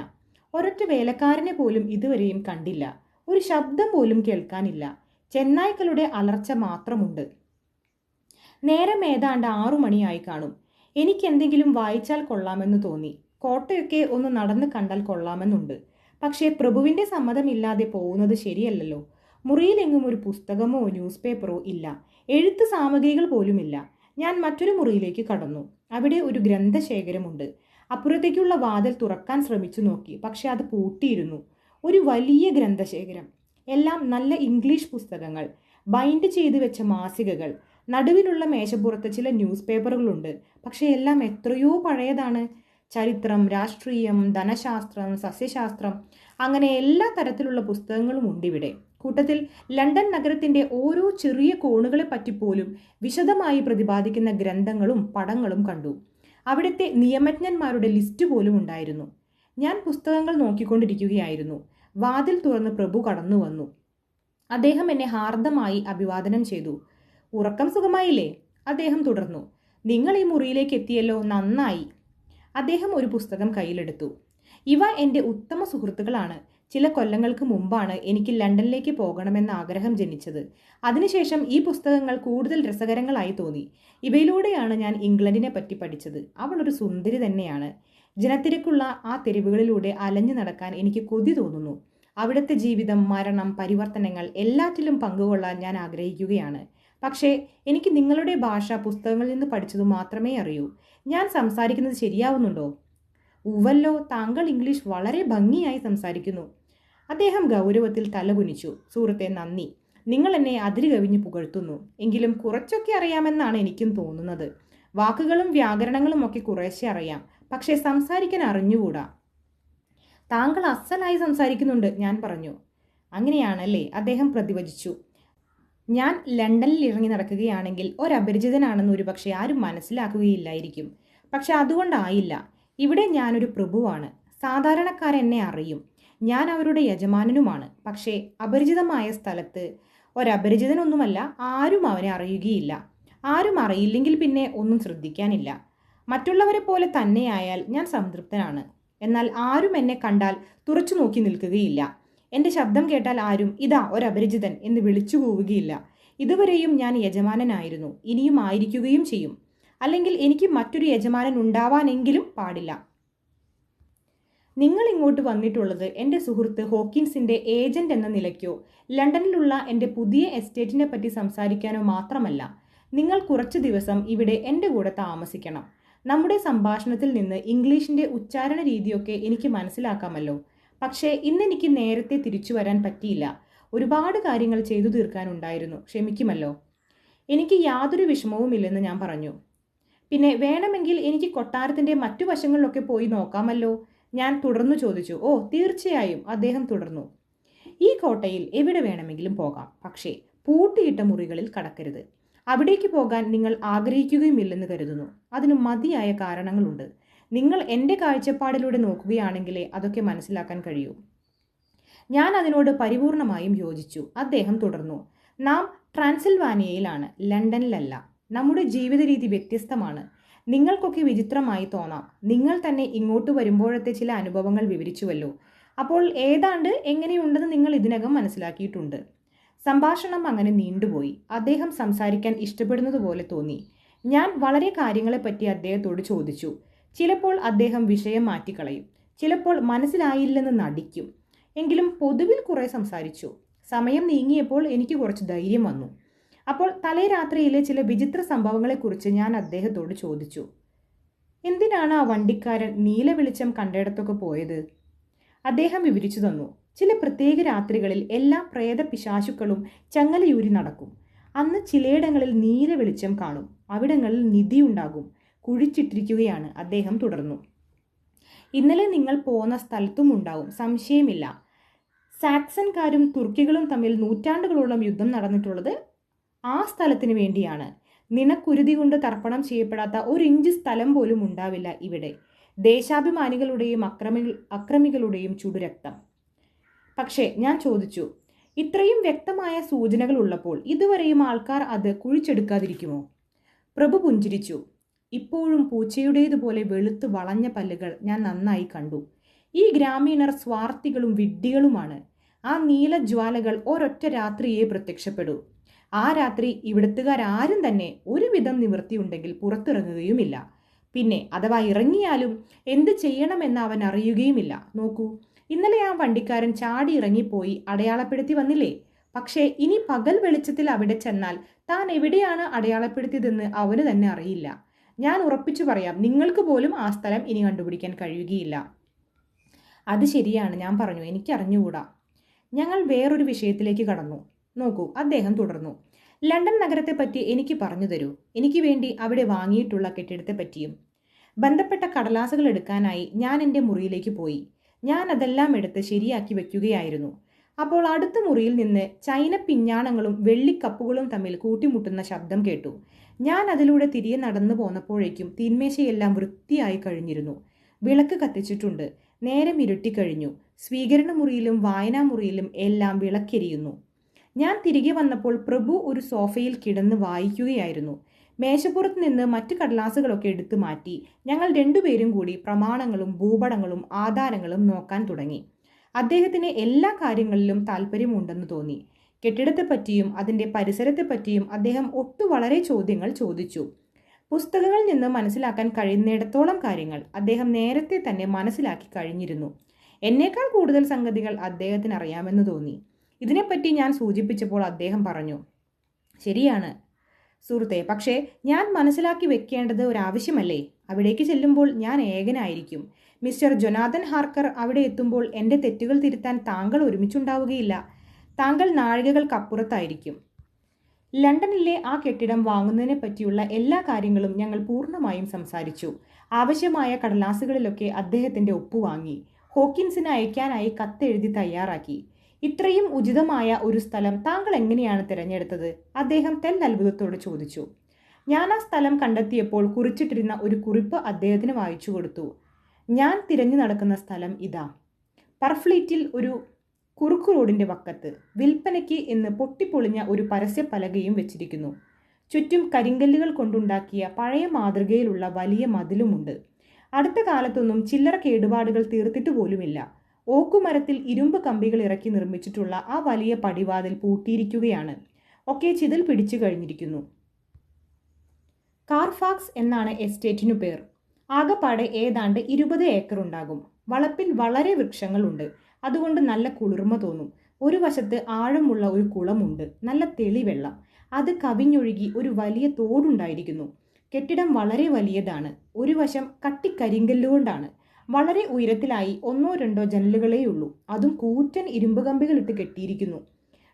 ഒരൊറ്റ വേലക്കാരനെ പോലും ഇതുവരെയും കണ്ടില്ല. ഒരു ശബ്ദം പോലും കേൾക്കാനില്ല. ചെന്നായ്ക്കളുടെ അലർച്ച മാത്രമുണ്ട്. നേരം ഏതാണ്ട് 6 മണിയായി കാണും. എനിക്കെന്തെങ്കിലും വായിച്ചാൽ കൊള്ളാമെന്ന് തോന്നി. കോട്ടയൊക്കെ ഒന്ന് നടന്ന് കണ്ടാൽ കൊള്ളാമെന്നുണ്ട്. പക്ഷേ പ്രഭുവിന്റെ സമ്മതമില്ലാതെ പോകുന്നത് ശരിയല്ലല്ലോ. മുറിയിലെങ്ങും ഒരു പുസ്തകമോ ന്യൂസ് പേപ്പറോ ഇല്ല. എഴുത്ത് സാമഗ്രികൾ പോലുമില്ല. ഞാൻ മറ്റൊരു മുറിയിലേക്ക് കടന്നു. അവിടെ ഒരു ഗ്രന്ഥശേഖരമുണ്ട്. അപ്പുറത്തേക്കുള്ള വാതിൽ തുറക്കാൻ ശ്രമിച്ചു നോക്കി. പക്ഷെ അത് പൂട്ടിയിരുന്നു. ഒരു വലിയ ഗ്രന്ഥശേഖരം. എല്ലാം നല്ല ഇംഗ്ലീഷ് പുസ്തകങ്ങൾ, ബൈൻഡ് ചെയ്ത് വെച്ച മാസികകൾ. നടുവിലുള്ള മേശപ്പുറത്ത് ചില ന്യൂസ് പേപ്പറുകളുണ്ട്. പക്ഷെ എല്ലാം എത്രയോ പഴയതാണ്. ചരിത്രം, രാഷ്ട്രീയം, ധനശാസ്ത്രം, സസ്യശാസ്ത്രം, അങ്ങനെ എല്ലാ തരത്തിലുള്ള പുസ്തകങ്ങളും ഉണ്ടിവിടെ. കൂട്ടത്തിൽ ലണ്ടൻ നഗരത്തിന്റെ ഓരോ ചെറിയ കോണുകളെ പറ്റിപ്പോലും വിശദമായി പ്രതിപാദിക്കുന്ന ഗ്രന്ഥങ്ങളും പടങ്ങളും കണ്ടു. അവിടുത്തെ നിയമജ്ഞന്മാരുടെ ലിസ്റ്റ് പോലും ഉണ്ടായിരുന്നു. ഞാൻ പുസ്തകങ്ങൾ നോക്കിക്കൊണ്ടിരിക്കുകയായിരുന്നു. വാതിൽ തുറന്ന് പ്രഭു കടന്നു വന്നു. അദ്ദേഹം എന്നെ ഹാർദമായി അഭിവാദനം ചെയ്തു. ഉറക്കം സുഖമായില്ലേ? അദ്ദേഹം തുടർന്നു. നിങ്ങൾ ഈ മുറിയിലേക്ക് എത്തിയല്ലോ, നന്നായി. അദ്ദേഹം ഒരു പുസ്തകം കയ്യിലെടുത്തു. ഇവ എൻ്റെ ഉത്തമ സുഹൃത്തുക്കളാണ്. ചില കൊല്ലങ്ങൾക്ക് മുമ്പാണ് എനിക്ക് ലണ്ടനിലേക്ക് പോകണമെന്ന ആഗ്രഹം ജനിച്ചത്. അതിനുശേഷം ഈ പുസ്തകങ്ങൾ കൂടുതൽ രസകരങ്ങളായി തോന്നി. ഇവയിലൂടെയാണ് ഞാൻ ഇംഗ്ലണ്ടിനെ പറ്റി പഠിച്ചത്. അവൾ ഒരു സുന്ദരി തന്നെയാണ്. ജനത്തിരക്കുള്ള ആ തെരുവുകളിലൂടെ അലഞ്ഞു നടക്കാൻ എനിക്ക് കൊതി തോന്നുന്നു. അവിടുത്തെ ജീവിതം, മരണം, പരിവർത്തനങ്ങൾ എല്ലാറ്റിലും പങ്കുകൊള്ളാൻ ഞാൻ ആഗ്രഹിക്കുകയാണ്. പക്ഷേ എനിക്ക് നിങ്ങളുടെ ഭാഷ പുസ്തകങ്ങളിൽ നിന്ന് പഠിച്ചതു മാത്രമേ അറിയൂ. ഞാൻ സംസാരിക്കുന്നത് ശരിയാവുന്നുണ്ടോ? ഉവല്ലോ, താങ്കൾ ഇംഗ്ലീഷ് വളരെ ഭംഗിയായി സംസാരിക്കുന്നു. അദ്ദേഹം ഗൗരവത്തിൽ തലകുനിച്ചു. സുഹൃത്തെ, നന്ദി. നിങ്ങൾ എന്നെ അതിര് കവിഞ്ഞ് പുകഴ്ത്തുന്നു. എങ്കിലും കുറച്ചൊക്കെ അറിയാമെന്നാണ് എനിക്കും തോന്നുന്നത്. വാക്കുകളും വ്യാകരണങ്ങളും ഒക്കെ കുറേശ്ശെ അറിയാം. പക്ഷേ സംസാരിക്കാൻ അറിഞ്ഞുകൂടാ. താങ്കൾ അസലായി സംസാരിക്കുന്നുണ്ട്, ഞാൻ പറഞ്ഞു. അങ്ങനെയാണല്ലേ? അദ്ദേഹം പ്രതിവചിച്ചു. ഞാൻ ലണ്ടനിൽ ഇറങ്ങി നടക്കുകയാണെങ്കിൽ ഒരപരിചിതനാണെന്ന് ഒരുപക്ഷെ ആരും മനസ്സിലാക്കുകയില്ലായിരിക്കും. പക്ഷെ അതുകൊണ്ടായില്ല. ഇവിടെ ഞാനൊരു പ്രഭുവാണ്. സാധാരണക്കാരെന്നെ അറിയും. ഞാൻ അവരുടെ യജമാനനുമാണ്. പക്ഷേ അപരിചിതമായ സ്ഥലത്ത് ഒരപരിചിതനൊന്നുമല്ല. ആരും അവനെ അറിയുകയില്ല. ആരും അറിയില്ലെങ്കിൽ പിന്നെ ഒന്നും ശ്രദ്ധിക്കാനില്ല. മറ്റുള്ളവരെ പോലെ തന്നെയായാൽ ഞാൻ സംതൃപ്തനാണ്. എന്നാൽ ആരും എന്നെ കണ്ടാൽ തുറച്ചു നോക്കി നിൽക്കുകയില്ല. എൻ്റെ ശബ്ദം കേട്ടാൽ ആരും ഇതാ ഒരപരിചിതൻ എന്ന് വിളിച്ചു പോവുകയില്ല. ഇതുവരെയും ഞാൻ യജമാനനായിരുന്നു, ഇനിയും ആയിരിക്കുകയും ചെയ്യും. അല്ലെങ്കിൽ എനിക്ക് മറ്റൊരു യജമാനൻ ഉണ്ടാവാനെങ്കിലും പാടില്ല. നിങ്ങൾ ഇങ്ങോട്ട് വന്നിട്ടുള്ളത് എൻ്റെ സുഹൃത്ത് ഹോക്കിൻസിന്റെ ഏജന്റ് എന്ന നിലയ്ക്കോ ലണ്ടനിലുള്ള എൻ്റെ പുതിയ എസ്റ്റേറ്റിനെ പറ്റി സംസാരിക്കാനോ മാത്രമല്ല. നിങ്ങൾ കുറച്ച് ദിവസം ഇവിടെ എൻ്റെ കൂടെ താമസിക്കണം. നമ്മുടെ സംഭാഷണത്തിൽ നിന്ന് ഇംഗ്ലീഷിന്റെ ഉച്ചാരണ രീതിയൊക്കെ എനിക്ക് മനസ്സിലാക്കാമല്ലോ. പക്ഷേ ഇന്നെനിക്ക് നേരത്തെ തിരിച്ചു വരാൻ പറ്റിയില്ല. ഒരുപാട് കാര്യങ്ങൾ ചെയ്തു തീർക്കാനുണ്ടായിരുന്നു. ക്ഷമിക്കുമല്ലോ. എനിക്ക് യാതൊരു വിഷമവുമില്ലെന്ന് ഞാൻ പറഞ്ഞു. പിന്നെ വേണമെങ്കിൽ എനിക്ക് കൊട്ടാരത്തിന്റെ മറ്റു വശങ്ങളിലൊക്കെ പോയി നോക്കാമല്ലോ, ഞാൻ തുടർന്നു ചോദിച്ചു. ഓ തീർച്ചയായും, അദ്ദേഹം തുടർന്നു. ഈ കോട്ടയിൽ എവിടെ വേണമെങ്കിലും പോകാം. പക്ഷേ പൂട്ടിയിട്ട മുറികളിൽ കടക്കരുത്. അവിടേക്ക് പോകാൻ നിങ്ങൾ ആഗ്രഹിക്കുകയുമില്ലെന്ന് കരുതുന്നു. അതിന് മതിയായ കാരണങ്ങളുണ്ട്. നിങ്ങൾ എൻ്റെ കാഴ്ചപ്പാടിലൂടെ നോക്കുകയാണെങ്കിലേ അതൊക്കെ മനസ്സിലാക്കാൻ കഴിയൂ. ഞാൻ അതിനോട് പരിപൂർണമായും യോജിച്ചു. അദ്ദേഹം തുടർന്നു. നാം ട്രാൻസിൽവാനിയയിലാണ്, ലണ്ടനിലല്ല. നമ്മുടെ ജീവിത രീതി വ്യത്യസ്തമാണ്. നിങ്ങൾക്കൊക്കെ വിചിത്രമായി തോന്നാം. നിങ്ങൾ തന്നെ ഇങ്ങോട്ട് വരുമ്പോഴത്തെ ചില അനുഭവങ്ങൾ വിവരിച്ചുവല്ലോ. അപ്പോൾ ഏതാണ്ട് എങ്ങനെയുണ്ടെന്ന് നിങ്ങൾ ഇതിനകം മനസ്സിലാക്കിയിട്ടുണ്ട്. സംഭാഷണം അങ്ങനെ നീണ്ടുപോയി. അദ്ദേഹം സംസാരിക്കാൻ ഇഷ്ടപ്പെടുന്നത് പോലെ തോന്നി. ഞാൻ വളരെ കാര്യങ്ങളെപ്പറ്റി അദ്ദേഹത്തോട് ചോദിച്ചു. ചിലപ്പോൾ അദ്ദേഹം വിഷയം മാറ്റിക്കളയും, ചിലപ്പോൾ മനസ്സിലായില്ലെന്ന് നടിക്കും. എങ്കിലും പൊതുവിൽ കുറെ സംസാരിച്ചു. സമയം നീങ്ങിയപ്പോൾ എനിക്ക് കുറച്ച് ധൈര്യം വന്നു. അപ്പോൾ തലേ രാത്രിയിലെ ചില വിചിത്ര സംഭവങ്ങളെക്കുറിച്ച് ഞാൻ അദ്ദേഹത്തോട് ചോദിച്ചു. എന്തിനാണ് ആ വണ്ടിക്കാരൻ നീല വെളിച്ചം കണ്ടിടത്തൊക്കെ പോയത്? അദ്ദേഹം വിവരിച്ചു തന്നു. ചില പ്രത്യേക രാത്രികളിൽ എല്ലാ പ്രേത പിശാചുക്കളും ചങ്ങലയൂരി നടക്കും. അന്ന് ചിലയിടങ്ങളിൽ നീല വെളിച്ചം കാണും. അവിടങ്ങളിൽ നിധിയുണ്ടാകും. കുഴിച്ചിട്ടിരിക്കുകയാണ്. അദ്ദേഹം തുടർന്നു. ഇന്നലെ നിങ്ങൾ പോന്ന സ്ഥലത്തും ഉണ്ടാവും, സംശയമില്ല. സാക്സൺകാരും തുർക്കികളും തമ്മിൽ നൂറ്റാണ്ടുകളോളം യുദ്ധം നടന്നിട്ടുള്ളത് ആ സ്ഥലത്തിന് വേണ്ടിയാണ്. നിനക്കുരുതി കൊണ്ട് തർപ്പണം ചെയ്യപ്പെടാത്ത ഒരു ഇഞ്ച് സ്ഥലം പോലും ഉണ്ടാവില്ല ഇവിടെ. ദേശാഭിമാനികളുടെയും അക്രമികളുടെയും ചുടുരക്തം. പക്ഷേ ഞാൻ ചോദിച്ചു, ഇത്രയും വ്യക്തമായ സൂചനകൾ ഉള്ളപ്പോൾ ഇതുവരെയും ആൾക്കാർ അത് കുഴിച്ചെടുക്കാതിരിക്കുമോ? പ്രഭു പുഞ്ചിരിച്ചു. ഇപ്പോഴും പൂച്ചയുടേതുപോലെ വെളുത്ത് വളഞ്ഞ പല്ലുകൾ ഞാൻ നന്നായി കണ്ടു. ഈ ഗ്രാമീണർ സ്വാർത്ഥികളും വിഡ്ഢികളുമാണ്. ആ നീല ജ്വാലകൾ ഒരൊറ്റ രാത്രിയേ പ്രത്യക്ഷപ്പെടൂ. ആ രാത്രി ഇവിടുത്തുകാരും തന്നെ ഒരുവിധം നിവൃത്തിയുണ്ടെങ്കിൽ പുറത്തിറങ്ങുകയുമില്ല. പിന്നെ അഥവാ ഇറങ്ങിയാലും എന്ത് ചെയ്യണമെന്ന് അവൻ അറിയുകയുമില്ല. നോക്കൂ, ഇന്നലെ ആ വണ്ടിക്കാരൻ ചാടി ഇറങ്ങിപ്പോയി അടയാളപ്പെടുത്തി വന്നില്ലേ? പക്ഷേ ഇനി പകൽ വെളിച്ചത്തിൽ അവിടെ ചെന്നാൽ താൻ എവിടെയാണ് അടയാളപ്പെടുത്തിയതെന്ന് അവന് തന്നെ അറിയില്ല. ഞാൻ ഉറപ്പിച്ചു പറയാം, നിങ്ങൾക്ക് പോലും ആ സ്ഥലം ഇനി കണ്ടുപിടിക്കാൻ കഴിയുകയില്ല. അത് ശരിയാണ്, ഞാൻ പറഞ്ഞു, എനിക്കറിഞ്ഞുകൂടാ. ഞങ്ങൾ വേറൊരു വിഷയത്തിലേക്ക് കടന്നു. നോക്കൂ, അദ്ദേഹം തുടർന്നു. ലണ്ടൻ നഗരത്തെപ്പറ്റി എനിക്ക് പറഞ്ഞു തരൂ. എനിക്ക് വേണ്ടി അവിടെ വാങ്ങിയിട്ടുള്ള കെട്ടിടത്തെപ്പറ്റിയും. ബന്ധപ്പെട്ട കടലാസുകൾ എടുക്കാനായി ഞാൻ എൻ്റെ മുറിയിലേക്ക് പോയി. ഞാൻ അതെല്ലാം എടുത്ത് ശരിയാക്കി വെക്കുകയായിരുന്നു. അപ്പോൾ അടുത്ത മുറിയിൽ നിന്ന് ചൈന പിഞ്ഞാണങ്ങളും വെള്ളിക്കപ്പുകളും തമ്മിൽ കൂട്ടിമുട്ടുന്ന ശബ്ദം കേട്ടു. ഞാൻ അതിലൂടെ തിരികെ നടന്നു പോന്നപ്പോഴേക്കും തീന്മേശയെല്ലാം വൃത്തിയായി കഴിഞ്ഞിരുന്നു. വിളക്ക് കത്തിച്ചിട്ടുണ്ട്. നേരം ഇരുട്ടിക്കഴിഞ്ഞു. സ്വീകരണ മുറിയിലും വായനാമുറിയിലും എല്ലാം വിളക്കെരിയുന്നു. ഞാൻ തിരികെ വന്നപ്പോൾ പ്രഭു ഒരു സോഫയിൽ കിടന്ന് വായിക്കുകയായിരുന്നു. മേശപ്പുറത്ത് നിന്ന് മറ്റു കടലാസുകളൊക്കെ എടുത്തു മാറ്റി ഞങ്ങൾ രണ്ടുപേരും കൂടി പ്രമാണങ്ങളും ഭൂപടങ്ങളും ആധാരങ്ങളും നോക്കാൻ തുടങ്ങി. അദ്ദേഹത്തിന് എല്ലാ കാര്യങ്ങളിലും താല്പര്യമുണ്ടെന്ന് തോന്നി. കെട്ടിടത്തെപ്പറ്റിയും അതിൻ്റെ പരിസരത്തെപ്പറ്റിയും അദ്ദേഹം വളരെ ചോദ്യങ്ങൾ ചോദിച്ചു. പുസ്തകങ്ങളിൽ നിന്ന് മനസ്സിലാക്കാൻ കഴിയുന്നിടത്തോളം കാര്യങ്ങൾ അദ്ദേഹം നേരത്തെ തന്നെ മനസ്സിലാക്കി കഴിഞ്ഞിരുന്നു. എന്നേക്കാൾ കൂടുതൽ സംഗതികൾ അദ്ദേഹത്തിന് അറിയാമെന്ന് തോന്നി. ഇതിനെപ്പറ്റി ഞാൻ സൂചിപ്പിച്ചപ്പോൾ അദ്ദേഹം പറഞ്ഞു, ശരിയാണ് സുഹൃത്തെ, പക്ഷേ ഞാൻ മനസ്സിലാക്കി വെക്കേണ്ടത് ഒരാവശ്യമല്ലേ? അവിടേക്ക് ചെല്ലുമ്പോൾ ഞാൻ ഏകനായിരിക്കും. മിസ്റ്റർ ജൊനാഥൻ ഹാർക്കർ അവിടെ എത്തുമ്പോൾ എൻ്റെ തെറ്റുകൾ തിരുത്താൻ താങ്കൾ ഒരുമിച്ചുണ്ടാവുകയില്ല. താങ്കൾ നാഴികകൾക്കപ്പുറത്തായിരിക്കും. ലണ്ടനിലെ ആ കെട്ടിടം വാങ്ങുന്നതിനെ പറ്റിയുള്ള എല്ലാ കാര്യങ്ങളും ഞങ്ങൾ പൂർണ്ണമായും സംസാരിച്ചു. ആവശ്യമായ കടലാസുകളിലൊക്കെ അദ്ദേഹത്തിൻ്റെ ഒപ്പുവാങ്ങി. ഹോക്കിൻസിന് അയക്കാനായി കത്തെഴുതി തയ്യാറാക്കി. ഇത്രയും ഉചിതമായ ഒരു സ്ഥലം താങ്കൾ എങ്ങനെയാണ് തിരഞ്ഞെടുത്തത്? അദ്ദേഹം അത്ഭുതത്തോട് ചോദിച്ചു. ഞാൻ ആ സ്ഥലം കണ്ടെത്തിയപ്പോൾ കുറിച്ചിട്ടിരുന്ന ഒരു കുറിപ്പ് അദ്ദേഹത്തിന് വായിച്ചു കൊടുത്തു. ഞാൻ തിരഞ്ഞു നടക്കുന്ന സ്ഥലം ഇതാ. പർഫ്ലീറ്റിൽ ഒരു കുറുക്കു റോഡിൻ്റെ വക്കത്ത് വിൽപ്പനയ്ക്ക് എന്ന് പൊട്ടിപ്പൊളിഞ്ഞ ഒരു പരസ്യപ്പലകയും വെച്ചിരിക്കുന്നു. ചുറ്റും കരിങ്കല്ലുകൾ കൊണ്ടുണ്ടാക്കിയ പഴയ മാതൃകയിലുള്ള വലിയ മതിലുമുണ്ട്. അടുത്ത കാലത്തൊന്നും ചില്ലറ കേടുപാടുകൾ തീർത്തിട്ട് പോലുമില്ല. ഓക്കുമരത്തിൽ ഇരുമ്പ് കമ്പികൾ ഇറക്കി നിർമ്മിച്ചിട്ടുള്ള ആ വലിയ പടിവാതിൽ പൂട്ടിയിരിക്കുകയാണ്. ഒക്കെ ചിതൽ പിടിച്ചു കഴിഞ്ഞിരിക്കുന്നു. കാർഫാക്സ് എന്നാണ് എസ്റ്റേറ്റിനു പേർ. ആകപ്പാടെ ഏതാണ്ട് 20 ഏക്കർ ഉണ്ടാകും. വളപ്പിൽ വളരെ വൃക്ഷങ്ങളുണ്ട്. അതുകൊണ്ട് നല്ല കുളിർമ തോന്നും. ഒരു വശത്ത് ആഴമുള്ള ഒരു കുളമുണ്ട്. നല്ല തെളിവെള്ളം. അത് കവിഞ്ഞൊഴുകി ഒരു വലിയ തോടുണ്ടായിരിക്കുന്നു. കെട്ടിടം വളരെ വലിയതാണ്. ഒരു വശം കട്ടിക്കരിങ്കല്ലുകൊണ്ടാണ്. വളരെ ഉയരത്തിലായി 1-2 ജനലുകളേയുള്ളൂ. അതും കൂറ്റൻ ഇരുമ്പ് കമ്പികളിട്ട് കെട്ടിയിരിക്കുന്നു.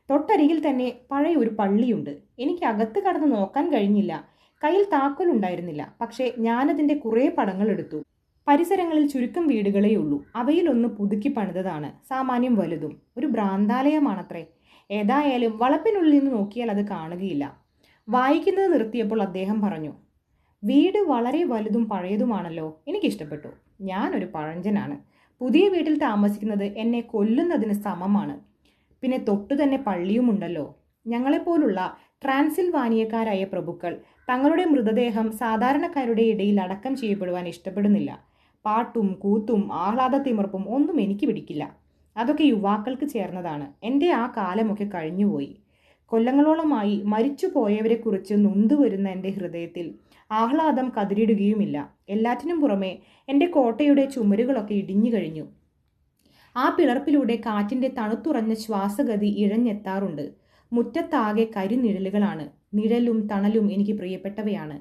തൊട്ടരികിൽ തന്നെ പഴയ ഒരു പള്ളിയുണ്ട്. എനിക്ക് അകത്ത് കടന്ന് നോക്കാൻ കഴിഞ്ഞില്ല. കയ്യിൽ താക്കോലുണ്ടായിരുന്നില്ല. പക്ഷേ ഞാനതിൻ്റെ കുറേ പടങ്ങൾ എടുത്തു. പരിസരങ്ങളിൽ ചുരുക്കം വീടുകളേയുള്ളൂ. അവയിലൊന്ന് പുതുക്കി പണിതതാണ്. സാമാന്യം വലുതും. ഒരു ഭ്രാന്താലയമാണത്രേ. ഏതായാലും വളപ്പിനുള്ളിൽ നിന്ന് നോക്കിയാൽ അത് കാണുകയില്ല. വായിക്കുന്നത് നിർത്തിയപ്പോൾ അദ്ദേഹം പറഞ്ഞു, വീട് വളരെ വലുതും പഴയതുമാണല്ലോ. എനിക്കിഷ്ടപ്പെട്ടു. ഞാനൊരു പഴഞ്ചനാണ്. പുതിയ വീട്ടിൽ താമസിക്കുന്നത് എന്നെ കൊല്ലുന്നതിന് സമമാണ്. പിന്നെ തൊട്ടു തന്നെ പള്ളിയുമുണ്ടല്ലോ. ഞങ്ങളെപ്പോലുള്ള ട്രാൻസിൽവാനിയക്കാരായ പ്രഭുക്കൾ തങ്ങളുടെ മൃതദേഹം സാധാരണക്കാരുടെ ഇടയിൽ അടക്കം ചെയ്യപ്പെടുവാൻ ഇഷ്ടപ്പെടുന്നില്ല. പാട്ടും കൂത്തും ആഹ്ലാദത്തിമർപ്പും ഒന്നും എനിക്ക് പിടിക്കില്ല. അതൊക്കെ യുവാക്കൾക്ക് ചേർന്നതാണ്. എൻ്റെ ആ കാലമൊക്കെ കഴിഞ്ഞുപോയി. കൊല്ലങ്ങളോളമായി മരിച്ചു പോയവരെക്കുറിച്ച് നൊന്തുവരുന്ന എൻ്റെ ഹൃദയത്തിൽ ആഹ്ലാദം കതിരിടുകയുമില്ല. എല്ലാറ്റിനും പുറമെ എൻ്റെ കോട്ടയുടെ ചുമരുകളൊക്കെ ഇടിഞ്ഞു കഴിഞ്ഞു. ആ പിളർപ്പിലൂടെ കാറ്റിൻ്റെ തണുത്തുറഞ്ഞ ശ്വാസഗതി ഇഴഞ്ഞെത്താറുണ്ട്. മുറ്റത്താകെ കരിനിഴലുകളാണ്. നിഴലും തണലും എനിക്ക് പ്രിയപ്പെട്ടവയാണ്.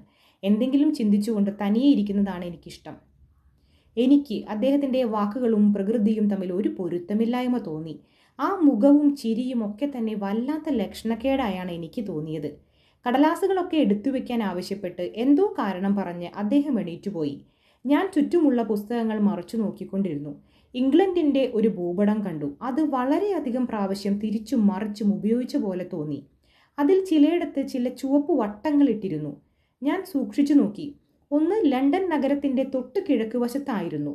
എന്തെങ്കിലും ചിന്തിച്ചുകൊണ്ട് തനിയെ ഇരിക്കുന്നതാണ് എനിക്കിഷ്ടം. എനിക്ക് അദ്ദേഹത്തിൻ്റെ വാക്കുകളും പ്രകൃതിയും തമ്മിൽ ഒരു പൊരുത്തമില്ലായ്മ തോന്നി. ആ മുഖവും ചിരിയും ഒക്കെ തന്നെ വല്ലാത്ത ലക്ഷണക്കേടായാണ് എനിക്ക് തോന്നിയത്. കടലാസുകളൊക്കെ എടുത്തു വെക്കാൻ ആവശ്യപ്പെട്ട് എന്തോ കാരണം പറഞ്ഞ് അദ്ദേഹം എണീറ്റുപോയി. ഞാൻ ചുറ്റുമുള്ള പുസ്തകങ്ങൾ മറച്ചു നോക്കിക്കൊണ്ടിരുന്നു. ഇംഗ്ലണ്ടിൻ്റെ ഒരു ഭൂപടം കണ്ടു. അത് വളരെയധികം പ്രാവശ്യം തിരിച്ചും മറിച്ചും ഉപയോഗിച്ച പോലെ തോന്നി. അതിൽ ചിലയിടത്ത് ചില ചുവപ്പ് വട്ടങ്ങൾ ഇട്ടിരുന്നു. ഞാൻ സൂക്ഷിച്ചു നോക്കി. ഒന്ന് ലണ്ടൻ നഗരത്തിൻ്റെ തൊട്ട് കിഴക്ക് വശത്തായിരുന്നു.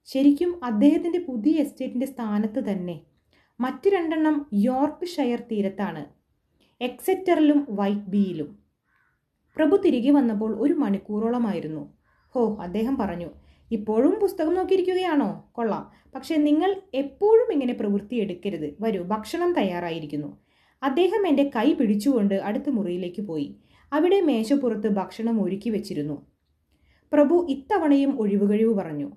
ശരിക്കും അദ്ദേഹത്തിൻ്റെ പുതിയ എസ്റ്റേറ്റിൻ്റെ സ്ഥാനത്ത് തന്നെ. മറ്റ് രണ്ടെണ്ണം യോർക്ക്ഷയർ തീരത്താണ്, എക്സെറ്ററിലും വൈറ്റ് ബീയിലും. പ്രഭു തിരികെ വന്നപ്പോൾ 1 മണിക്കൂറോളമായിരുന്നു. ഹോ, അദ്ദേഹം പറഞ്ഞു. ഇപ്പോഴും പുസ്തകം നോക്കിയിരിക്കുകയാണോ? കൊള്ളാം. പക്ഷേ നിങ്ങൾ എപ്പോഴും ഇങ്ങനെ പ്രവൃത്തിയെടുക്കരുത്. വരൂ, ഭക്ഷണം തയ്യാറായിരിക്കുന്നു. അദ്ദേഹം എൻ്റെ കൈ പിടിച്ചുകൊണ്ട് അടുത്ത മുറിയിലേക്ക് പോയി. അവിടെ മേശപ്പുറത്ത് ഭക്ഷണം ഒരുക്കി വെച്ചിരുന്നു. പ്രഭു ഇത്തവണയും ഒഴിവുകഴിവ് പറഞ്ഞു.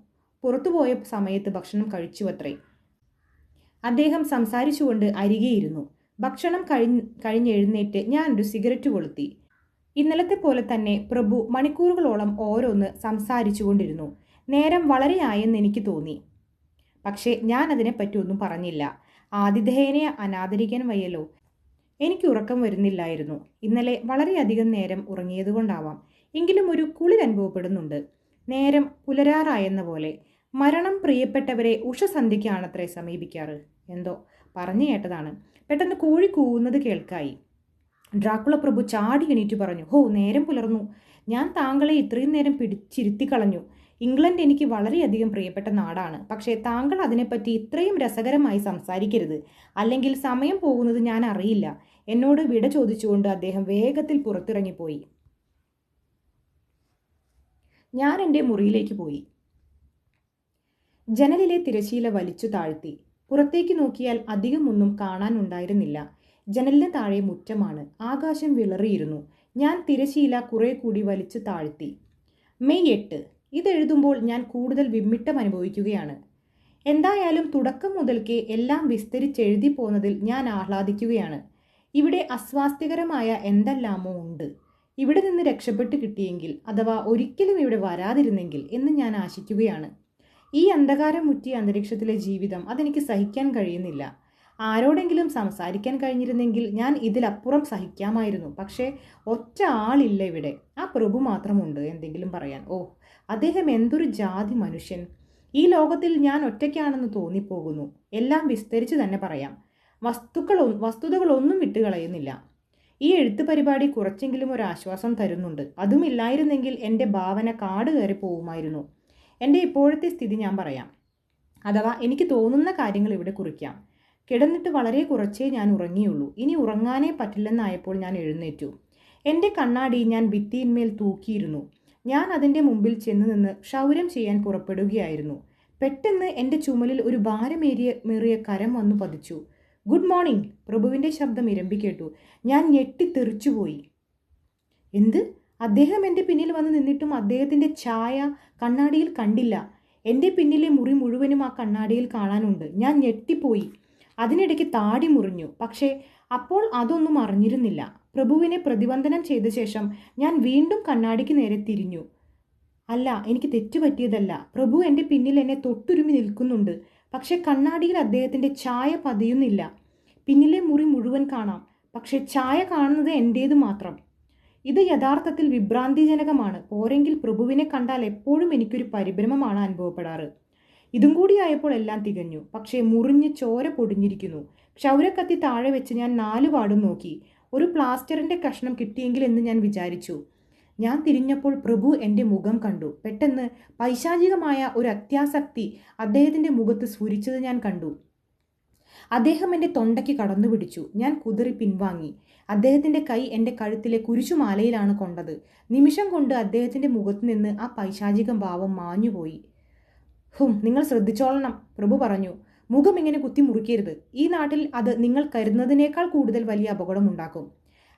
പുറത്തുപോയ സമയത്ത് ഭക്ഷണം കഴിച്ചുവത്രേ. അദ്ദേഹം സംസാരിച്ചുകൊണ്ട് അരികെയിരുന്നു. ഭക്ഷണം കഴിഞ്ഞെഴുന്നേറ്റ് ഞാനൊരു സിഗരറ്റ് കൊളുത്തി. ഇന്നലത്തെ പോലെ തന്നെ പ്രഭു മണിക്കൂറുകളോളം ഓരോന്ന് സംസാരിച്ചു കൊണ്ടിരുന്നു. നേരം വളരെയായെന്ന് എനിക്ക് തോന്നി. പക്ഷേ ഞാൻ അതിനെപ്പറ്റി ഒന്നും പറഞ്ഞില്ല. ആതിഥേയനെ അനാദരിക്കാൻ വയ്യല്ലോ. എനിക്ക് ഉറക്കം വരുന്നില്ലായിരുന്നു. ഇന്നലെ വളരെയധികം നേരം ഉറങ്ങിയതുകൊണ്ടാവാം. എങ്കിലും ഒരു കുളിർ അനുഭവപ്പെടുന്നുണ്ട്. നേരം പുലരാറായെന്ന പോലെ. മരണം പ്രിയപ്പെട്ടവരെ ഉഷസന്ധ്യയ്ക്കാണത്രേ സമീപിക്കാറ്. എന്തോ പറഞ്ഞു കേട്ടതാണ്. പെട്ടെന്ന് കോഴി കൂവുന്നത് കേൾക്കായി. ഡ്രാക്കുള പ്രഭു ചാടി എണീറ്റ് പറഞ്ഞു, ഹോ, നേരം പുലർന്നു. ഞാൻ താങ്കളെ ഇത്രയും നേരം പിടിച്ചിരുത്തി കളഞ്ഞു. ഇംഗ്ലണ്ട് എനിക്ക് വളരെയധികം പ്രിയപ്പെട്ട നാടാണ്. പക്ഷേ താങ്കൾ അതിനെപ്പറ്റി ഇത്രയും രസകരമായി സംസാരിക്കരുത്. അല്ലെങ്കിൽ സമയം പോകുന്നത് ഞാൻ അറിയില്ല. എന്നോട് വിട ചോദിച്ചുകൊണ്ട് അദ്ദേഹം വേഗത്തിൽ പുറത്തിറങ്ങിപ്പോയി. ഞാൻ എൻ്റെ മുറിയിലേക്ക് പോയി. ജനലിലെ തിരശീല വലിച്ചു താഴ്ത്തി. പുറത്തേക്ക് നോക്കിയാൽ അധികമൊന്നും കാണാനുണ്ടായിരുന്നില്ല. ജനലിന് താഴെ മുറ്റമാണ്. ആകാശം വിളറിയിരുന്നു. ഞാൻ തിരശീല കുറെ കൂടി വലിച്ചു താഴ്ത്തി. മെയ് 8. ഇതെഴുതുമ്പോൾ ഞാൻ കൂടുതൽ വിമ്മിട്ടം അനുഭവിക്കുകയാണ്. എന്തായാലും തുടക്കം മുതൽക്കേ എല്ലാം വിസ്തരിച്ചെഴുതി പോന്നതിൽ ഞാൻ ആഹ്ലാദിക്കുകയാണ്. ഇവിടെ അസ്വാസ്ഥ്യകരമായ എന്തെല്ലാമോ ഉണ്ട്. ഇവിടെ നിന്ന് രക്ഷപ്പെട്ട് കിട്ടിയെങ്കിൽ, അഥവാ ഒരിക്കലും ഇവിടെ വരാതിരുന്നെങ്കിൽ എന്ന് ഞാൻ ആശിക്കുകയാണ്. ഈ അന്ധകാരം മുറ്റിയ അന്തരീക്ഷത്തിലെ ജീവിതം അതെനിക്ക് സഹിക്കാൻ കഴിയുന്നില്ല. ആരോടെങ്കിലും സംസാരിക്കാൻ കഴിഞ്ഞിരുന്നെങ്കിൽ ഞാൻ ഇതിലപ്പുറം സഹിക്കാമായിരുന്നു. പക്ഷേ ഒറ്റ ആളില്ല ഇവിടെ. ആ പ്രഭു മാത്രമുണ്ട് എന്തെങ്കിലും പറയാൻ. ഓ, അദ്ദേഹം എന്തൊരു ജാതി മനുഷ്യൻ. ഈ ലോകത്തിൽ ഞാൻ ഒറ്റയ്ക്കാണെന്ന് തോന്നിപ്പോകുന്നു. എല്ലാം വിസ്തരിച്ച് തന്നെ പറയാം. വസ്തുതകളൊന്നും വിട്ടുകളയുന്നില്ല. ഈ എഴുത്ത് പരിപാടി കുറച്ചെങ്കിലും ഒരു ആശ്വാസം തരുന്നുണ്ട്. അതും ഇല്ലായിരുന്നെങ്കിൽ എൻ്റെ ഭാവന കാട് കയറി പോകുമായിരുന്നു. എൻ്റെ ഇപ്പോഴത്തെ സ്ഥിതി ഞാൻ പറയാം. അഥവാ എനിക്ക് തോന്നുന്ന കാര്യങ്ങൾ ഇവിടെ കുറിക്കാം. കിടന്നിട്ട് വളരെ കുറച്ചേ ഞാൻ ഉറങ്ങിയുള്ളൂ. ഇനി ഉറങ്ങാനേ പറ്റില്ലെന്നായപ്പോൾ ഞാൻ എഴുന്നേറ്റു. എൻ്റെ കണ്ണാടി ഞാൻ ഭിത്തിയിന്മേൽ തൂക്കിയിരുന്നു. ഞാൻ അതിൻ്റെ മുമ്പിൽ ചെന്ന് നിന്ന് ക്ഷൗരം ചെയ്യാൻ പുറപ്പെടുകയായിരുന്നു. പെട്ടെന്ന് എൻ്റെ ചുമലിൽ ഒരു ഭാരമേറിയ കരം വന്നു പതിച്ചു. ഗുഡ് മോർണിംഗ്, പ്രഭുവിൻ്റെ ശബ്ദം ഇരമ്പിക്കേട്ടു. ഞാൻ ഞെട്ടിത്തെറിച്ചുപോയി. എന്ത്? അദ്ദേഹം എൻ്റെ പിന്നിൽ വന്ന് നിന്നിട്ടും അദ്ദേഹത്തിൻ്റെ ഛായ കണ്ണാടിയിൽ കണ്ടില്ല. എൻ്റെ പിന്നിലെ മുറി മുഴുവനും ആ കണ്ണാടിയിൽ കാണാനുണ്ട്. ഞാൻ ഞെട്ടിപ്പോയി. അതിനിടയ്ക്ക് താടി മുറിഞ്ഞു. പക്ഷേ അപ്പോൾ അതൊന്നും അറിഞ്ഞിരുന്നില്ല. പ്രഭുവിനെ പ്രതിബന്ധനം ചെയ്ത ശേഷം ഞാൻ വീണ്ടും കണ്ണാടിക്ക് നേരെ തിരിഞ്ഞു. അല്ല, എനിക്ക് തെറ്റുപറ്റിയതല്ല. പ്രഭു എൻ്റെ പിന്നിൽ എന്നെ തൊട്ടുരുമി നിൽക്കുന്നുണ്ട്. പക്ഷെ കണ്ണാടിയിൽ അദ്ദേഹത്തിൻ്റെ ഛായ പതിയുന്നില്ല. പിന്നിലെ മുറി മുഴുവൻ കാണാം. പക്ഷെ ഛായ കാണുന്നത് എൻ്റേത് മാത്രം. ഇത് യഥാർത്ഥത്തിൽ വിഭ്രാന്തിജനകമാണ്. പോരെങ്കിൽ പ്രഭുവിനെ കണ്ടാൽ എപ്പോഴും എനിക്കൊരു പരിഭ്രമമാണ് അനുഭവപ്പെടാറ്. ഇതും കൂടിയായപ്പോൾ എല്ലാം തികഞ്ഞു. പക്ഷേ മുറിഞ്ഞ് ചോര പൊടിഞ്ഞിരിക്കുന്നു. ക്ഷൗരക്കത്തി താഴെ വെച്ച് ഞാൻ 4 വാർഡും നോക്കി. ഒരു പ്ലാസ്റ്ററിൻ്റെ കഷ്ണം കിട്ടിയെങ്കിൽ എന്ന് ഞാൻ വിചാരിച്ചു. ഞാൻ തിരിഞ്ഞപ്പോൾ പ്രഭു എൻ്റെ മുഖം കണ്ടു. പെട്ടെന്ന് പൈശാചികമായ ഒരു അത്യാസക്തി അദ്ദേഹത്തിൻ്റെ മുഖത്ത് സ്ഫുരിച്ചത് ഞാൻ കണ്ടു. അദ്ദേഹം എൻ്റെ തൊണ്ടയ്ക്ക് കടന്നു പിടിച്ചു. ഞാൻ കുതറി പിൻവാങ്ങി. അദ്ദേഹത്തിൻ്റെ കൈ എൻ്റെ കഴുത്തിലെ കുരിശുമാലയിലാണ് കൊണ്ടത്. നിമിഷം കൊണ്ട് അദ്ദേഹത്തിൻ്റെ മുഖത്ത് നിന്ന് ആ പൈശാചിക ഭാവം മാഞ്ഞുപോയി. നിങ്ങൾ ശ്രദ്ധിച്ചോളണം, പ്രഭു പറഞ്ഞു. മുഖം ഇങ്ങനെ കുത്തി മുറിക്കരുത്. ഈ നാട്ടിൽ അത് നിങ്ങൾ കരുതുന്നതിനേക്കാൾ കൂടുതൽ വലിയ അപകടമുണ്ടാക്കും.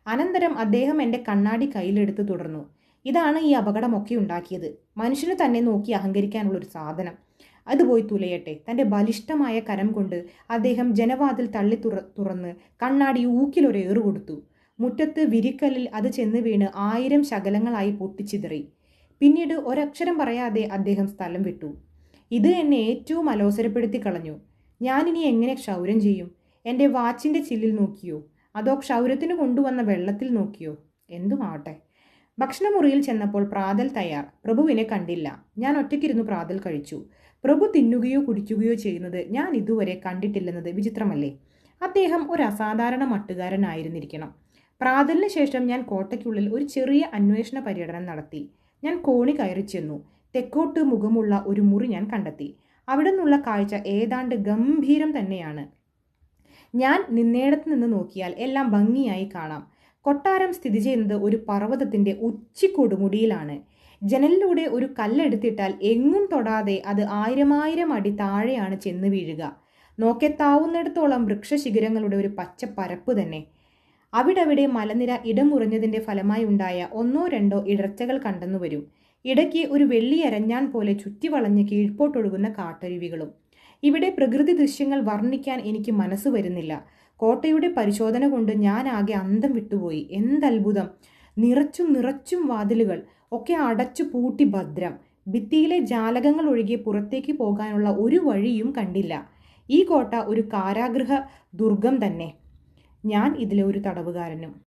അനന്തരം അദ്ദേഹം എൻ്റെ കണ്ണാടി കയ്യിലെടുത്ത് തുടർന്നു. ഇതാണ് ഈ അപകടമൊക്കെ ഉണ്ടാക്കിയത്. മനുഷ്യന് തന്നെ നോക്കി അഹങ്കരിക്കാനുള്ളൊരു സാധനം. അത് പോയി തുലയട്ടെ. തൻ്റെ ബലിഷ്ഠമായ കരം കൊണ്ട് അദ്ദേഹം ജനവാതിൽ തള്ളി തുറന്ന് കണ്ണാടി ഊക്കിലൊരേറ് കൊടുത്തു. മുറ്റത്ത് വിരിക്കല്ലിൽ അത് ചെന്ന് വീണ് 1000 ശകലങ്ങളായി പൊട്ടിച്ചിതറി. പിന്നീട് ഒരക്ഷരം പറയാതെ അദ്ദേഹം സ്ഥലം വിട്ടു. ഇത് എന്നെ ഏറ്റവും അലോസരപ്പെടുത്തി കളഞ്ഞു. ഞാനിനി എങ്ങനെ ക്ഷൗരം ചെയ്യും? എൻ്റെ വാച്ചിൻ്റെ ചില്ലിൽ നോക്കിയോ? അതോ ക്ഷൗരത്തിന് കൊണ്ടുവന്ന വെള്ളത്തിൽ നോക്കിയോ? എന്തുമാവട്ടെ. ഭക്ഷണമുറിയിൽ ചെന്നപ്പോൾ പ്രാതൽ തയ്യാർ. പ്രഭുവിനെ കണ്ടില്ല. ഞാൻ ഒറ്റയ്ക്കിരുന്ന് പ്രാതൽ കഴിച്ചു. പ്രഭു തിന്നുകയോ കുടിക്കുകയോ ചെയ്യുന്നത് ഞാൻ ഇതുവരെ കണ്ടിട്ടില്ലെന്നത് വിചിത്രമല്ലേ? അദ്ദേഹം ഒരു അസാധാരണ മട്ടുകാരനായിരുന്നിരിക്കണം. പ്രാതലിന് ശേഷം ഞാൻ കോട്ടയ്ക്കുള്ളിൽ ഒരു ചെറിയ അന്വേഷണ പര്യടനം നടത്തി. ഞാൻ കോണി കയറി ചെന്നു. തെക്കോട്ട് മുഖമുള്ള ഒരു മുറി ഞാൻ കണ്ടെത്തി. അവിടെ നിന്നുള്ള കാഴ്ച ഏതാണ്ട് ഗംഭീരം തന്നെയാണ്. ഞാൻ നിന്നേടത്ത് നിന്ന് നോക്കിയാൽ എല്ലാം ഭംഗിയായി കാണാം. കൊട്ടാരം സ്ഥിതി ചെയ്യുന്നത് ഒരു പർവ്വതത്തിൻ്റെ ഉച്ചിക്കൊടുമുടിയിലാണ്. ജനലിലൂടെ ഒരു കല്ലെടുത്തിട്ടാൽ എങ്ങും തൊടാതെ അത് 1000 അടി താഴെയാണ് ചെന്ന് വീഴുക. നോക്കെത്താവുന്നിടത്തോളം വൃക്ഷശിഖരങ്ങളുടെ ഒരു പച്ച പരപ്പ് തന്നെ. അവിടവിടെ മലനിര ഇടമുറിഞ്ഞതിൻ്റെ ഫലമായി ഉണ്ടായ 1-2 ഇടർച്ചകൾ കണ്ടെന്നു വരും. ഇടയ്ക്ക് ഒരു വെള്ളി എരഞ്ഞാൻ പോലെ ചുറ്റി വളഞ്ഞ് കീഴ്പോട്ടൊഴുകുന്ന കാട്ടരുവികളും. ഇവിടെ പ്രകൃതി ദൃശ്യങ്ങൾ വർണ്ണിക്കാൻ എനിക്ക് മനസ്സ് വരുന്നില്ല. കോട്ടയുടെ പരിശോധന കൊണ്ട് ഞാൻ ആകെ അന്തം വിട്ടുപോയി. എന്തത്ഭുതം! നിറച്ചും വാതിലുകൾ ഒക്കെ അടച്ചു പൂട്ടി ഭദ്രം. ഭിത്തിയിലെ ജാലകങ്ങൾ ഒഴികെ പുറത്തേക്ക് പോകാനുള്ള ഒരു വഴിയും കണ്ടില്ല. ഈ കോട്ട ഒരു കാരാഗൃഹ ദുർഗം തന്നെ. ഞാൻ ഇതിലെ ഒരു തടവുകാരനും.